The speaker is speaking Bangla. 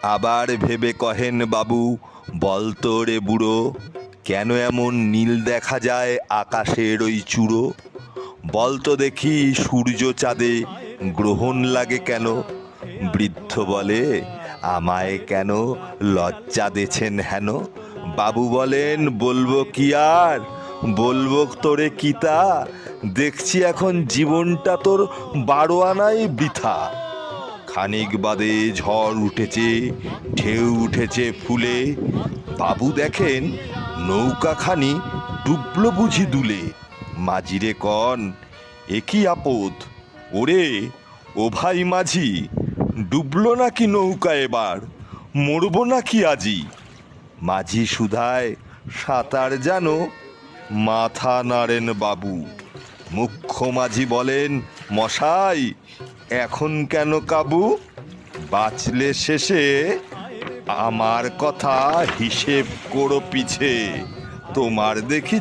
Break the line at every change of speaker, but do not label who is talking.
আবার ভেবে কহেন বাবু, বলতো রে বুড়ো, কেন এমন নীল দেখা যায় আকাশের ওই চূড়ো? বলতো দেখি সূর্য চাঁদে গ্রহণ লাগে কেন? বৃদ্ধ বলে, আমায় কেন লজ্জা দেছেন হেন? বাবু বলেন, বলবো কি আর, বলবো তোরে কিতা, দেখছি এখন জীবনটা তোর 12 আনাই বৃথা। খানিক বাদে ঝড় উঠেছে, ঢেউ উঠেছে ফুলে, বাবু দেখেন নৌকাখানি ডুবলো বুঝি দুলে। মাঝিরে কন, এ কি আপদ, ওরে ও ভাই মাঝি, ডুবলো নাকি নৌকা এবার, মরবো নাকি আজি? মাঝি শুধায়, সাঁতার জানো? মাথা নাড়েন বাবু। মুখ্য মাঝি বলেন, মশাই এখন কেন কাবু? বাঁচলে শেষে আমার কথা হিসেব করো পিছে, তোমার দেখি।